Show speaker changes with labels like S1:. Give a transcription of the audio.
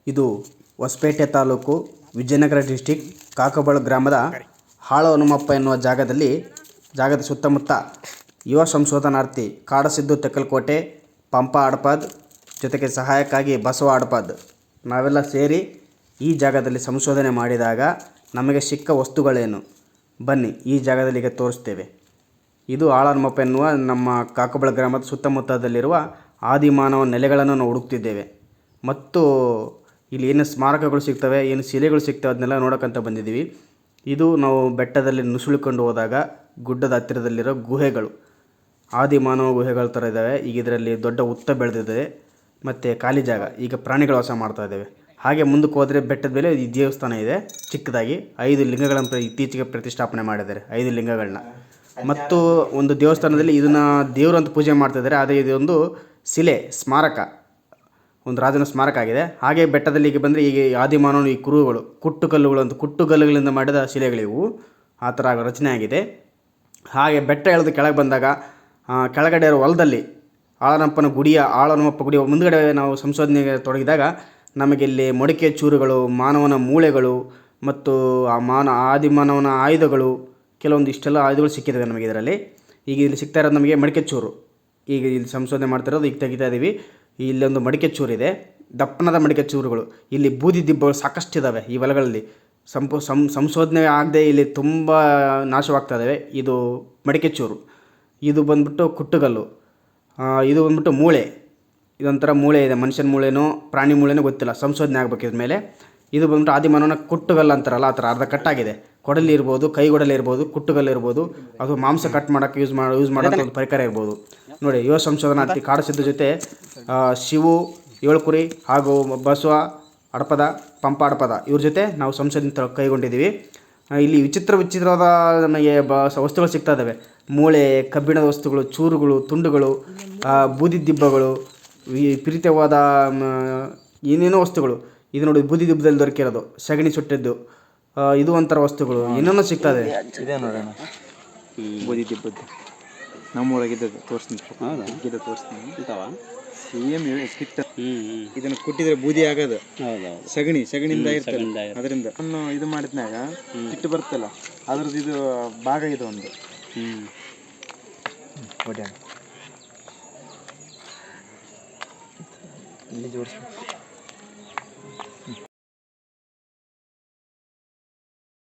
S1: ಇದು ಹೊಸಪೇಟೆ ತಾಲೂಕು ವಿಜಯನಗರ ಡಿಸ್ಟಿಕ್ ಕಾಕಬಾಳು ಗ್ರಾಮದ ಹಾಳು ಹನುಮಪ್ಪ ಎನ್ನುವ ಜಾಗದ ಸುತ್ತಮುತ್ತ ಯುವ ಸಂಶೋಧನಾರ್ಥಿ ಕಾಡಸಿದ್ದು ತೆಕ್ಕಲಕೋಟೆ, ಪಂಪ ಹಡಪದ್ ಜೊತೆಗೆ ಸಹಾಯಕ್ಕಾಗಿ ಬಸವ ಹಡಪದ್ ನಾವೆಲ್ಲ ಸೇರಿ ಈ ಜಾಗದಲ್ಲಿ ಸಂಶೋಧನೆ ಮಾಡಿದಾಗ ನಮಗೆ ಸಿಕ್ಕ ವಸ್ತುಗಳೇನು, ಬನ್ನಿ ಈ ಜಾಗದಲ್ಲಿ ಈಗ ತೋರಿಸ್ತೇವೆ. ಇದು ಹಾಳು ಹನುಮಪ್ಪ ಎನ್ನುವ ನಮ್ಮ ಕಾಕಬಾಳು ಗ್ರಾಮದ ಸುತ್ತಮುತ್ತದಲ್ಲಿರುವ ಆದಿಮಾನವ ನೆಲೆಗಳನ್ನು ನಾವು ಹುಡುಕ್ತಿದ್ದೇವೆ. ಮತ್ತು ಇಲ್ಲಿ ಏನು ಸ್ಮಾರಕಗಳು ಸಿಗ್ತವೆ, ಏನು ಶಿಲೆಗಳು ಸಿಗ್ತವೆ ಅದನ್ನೆಲ್ಲ ನೋಡೋಕ್ಕಂತ ಬಂದಿದ್ದೀವಿ. ಇದು ನಾವು ಬೆಟ್ಟದಲ್ಲಿ ನುಸುಳಿಕೊಂಡು ಹೋದಾಗ ಗುಡ್ಡದ ಹತ್ತಿರದಲ್ಲಿರೋ ಗುಹೆಗಳು, ಆದಿಮಾನವ ಗುಹೆಗಳ ಥರ ಇದ್ದಾವೆ. ಈಗ ಇದರಲ್ಲಿ ದೊಡ್ಡ ಹುತ್ತ ಬೆಳೆದಿದೆ ಮತ್ತು ಖಾಲಿ ಜಾಗ, ಈಗ ಪ್ರಾಣಿಗಳು ವಾಸ ಮಾಡ್ತಾ ಇದ್ದಾವೆ. ಹಾಗೆ ಮುಂದಕ್ಕೆ ಹೋದರೆ ಬೆಟ್ಟದ ಮೇಲೆ ಈ ದೇವಸ್ಥಾನ ಇದೆ ಚಿಕ್ಕದಾಗಿ. 5 ಲಿಂಗಗಳನ್ನು ಇತ್ತೀಚೆಗೆ ಪ್ರತಿಷ್ಠಾಪನೆ ಮಾಡಿದ್ದಾರೆ, 5 ಲಿಂಗಗಳನ್ನ. ಮತ್ತು ಒಂದು ದೇವಸ್ಥಾನದಲ್ಲಿ ಇದನ್ನು ದೇವರು ಅಂತ ಪೂಜೆ ಮಾಡ್ತಿದ್ದಾರೆ. ಆದರೆ ಇದೊಂದು ಶಿಲೆ ಸ್ಮಾರಕ, ಒಂದು ರಾಜನ ಸ್ಮಾರಕ ಆಗಿದೆ. ಹಾಗೆ ಬೆಟ್ಟದಲ್ಲಿ ಈಗ ಬಂದರೆ ಈಗ ಆದಿಮಾನವನ ಈ ಕುರುಹುಗಳು, ಕುಟ್ಟುಗಲ್ಲುಗಳಿಂದ ಮಾಡಿದ ಶಿಲೆಗಳಿವು, ಆ ಥರ ರಚನೆ ಆಗಿದೆ. ಹಾಗೆ ಬೆಟ್ಟ ಇಳಿದು ಕೆಳಗೆ ಬಂದಾಗ ಕೆಳಗಡೆ ಇರೋ ಹೊಲದಲ್ಲಿ ಆಳಹನುಮಪ್ಪ ಗುಡಿಯ ಮುಂದುಗಡೆ ನಾವು ಸಂಶೋಧನೆಗೆ ತೊಡಗಿದಾಗ ನಮಗೆ ಇಲ್ಲಿ ಮಡಿಕೆ ಚೂರುಗಳು, ಮಾನವನ ಮೂಳೆಗಳು ಮತ್ತು ಆದಿಮಾನವನ ಆಯುಧಗಳು, ಕೆಲವೊಂದು ಇಷ್ಟೆಲ್ಲ ಆಯುಧಗಳು ಸಿಕ್ಕಿದ್ದಾವೆ ನಮಗೆ ಇದರಲ್ಲಿ. ಈಗ ಇಲ್ಲಿ ಸಿಗ್ತಾ ಇರೋದು ನಮಗೆ ಮಡಿಕೆ ಚೂರು. ಈಗ ಇಲ್ಲಿ ಸಂಶೋಧನೆ ಮಾಡ್ತಿರೋದು ಈಗ ತೆಗಿತಾ ಇದ್ದೀವಿ. ಇಲ್ಲೊಂದು ಮಡಿಕೆ ಚೂರಿದೆ, ದಪ್ಪನದ ಮಡಿಕೆ ಚೂರುಗಳು. ಇಲ್ಲಿ ಬೂದಿ ದಿಬ್ಬಗಳು ಸಾಕಷ್ಟಿದ್ದಾವೆ ಈ ಹೊಲಗಳಲ್ಲಿ. ಸಂಶೋಧನೆ ಆಗದೆ ಇಲ್ಲಿ ತುಂಬ ನಾಶವಾಗ್ತಾ ಇದ್ದಾವೆ. ಇದು ಮಡಿಕೆ ಚೂರು. ಇದು ಬಂದ್ಬಿಟ್ಟು ಕುಟ್ಟುಗಲ್ಲು. ಇದು ಬಂದ್ಬಿಟ್ಟು ಮೂಳೆ. ಇದೊಂಥರ ಮೂಳೆ ಇದೆ, ಮನುಷ್ಯನ ಮೂಳೆನೋ ಪ್ರಾಣಿ ಮೂಳೆನೋ ಗೊತ್ತಿಲ್ಲ, ಸಂಶೋಧನೆ ಆಗಬೇಕು ಇದ್ರ ಮೇಲೆ. ಇದು ಬಂದ್ಬಿಟ್ಟು ಆದಿಮಾನವನ ಕುಟ್ಟುಗಲ್ಲು ಅಂತಾರಲ್ಲ ಆ ಥರ ಅರ್ಧ ಕಟ್ಟಾಗಿದೆ. ಕೊಡಲಿ ಇರ್ಬೋದು, ಕೈಗೊಡಲಿ ಇರ್ಬೋದು, ಕುಟ್ಟುಗಲ್ಲು ಇರ್ಬೋದು, ಅದು ಮಾಂಸ ಕಟ್ ಮಾಡೋಕ್ಕೆ ಯೂಸ್ ಮಾಡೋಂಥ ಒಂದು ಪರಿಕರ ಇರ್ಬೋದು. ನೋಡಿ, ಯುವ ಸಂಶೋಧನಾರ್ಥಿ ಕಾಡಸಿದ್ದು ಜೊತೆ ಶಿವು, ಏಳುಕುರಿ ಹಾಗೂ ಬಸವ ಹಡಪದ, ಪಂಪ ಹಡಪದ ಇವ್ರ ಜೊತೆ ನಾವು ಸಂಶೋಧನೆ ಕೈಗೊಂಡಿದ್ದೀವಿ. ಇಲ್ಲಿ ವಿಚಿತ್ರವಾದ ನಮಗೆ ವಸ್ತುಗಳು ಸಿಗ್ತಾ ಇದ್ದಾವೆ. ಮೂಳೆ, ಕಬ್ಬಿಣದ ವಸ್ತುಗಳು, ಚೂರುಗಳು, ತುಂಡುಗಳು, ಬೂದಿ ದಿಬ್ಬಗಳು, ವಿಪರೀತವಾದ ಏನೇನೋ ವಸ್ತುಗಳು. ಇದು ನೋಡಿ, ಬೂದಿ ದಿಬ್ಬದಲ್ಲಿ ದೊರಕಿರೋದು, ಸಗಣಿ ಸುಟ್ಟಿದ್ದು, ಇದು ಒಂಥರ ವಸ್ತುಗಳು ಏನೇನೋ ಸಿಗ್ತಾ ಇದೆ.
S2: ಇದೆ ನೋಡೋಣ, ಬೂದಿ ದಿಬ್ಬದ್ದು ನಮ್ಮೂರಾಗಿದ್ದದ್ದು ತೋರಿಸ್ತೀನಿ. ಸೇಮ್ ಕಿಟ್ಟ. ಇದನ್ನು ಕುಟ್ಟಿದ್ರೆ ಬೂದಿ ಆಗೋದು, ಸಗಣಿಯಿಂದ ಇರ್ತದೆ. ಅದರಿಂದ ನಾನು ಇದು ಮಾಡಿದ್ನಾಗ ಕಿಟ್ಟು ಬರ್ತಲ್ಲ, ಅದ್ರದ್ದು ಇದು ಭಾಗ ಇದು ಒಂದು. ಇಲ್ಲಿ ಜೋಡಿಸ್ಬೇಕು.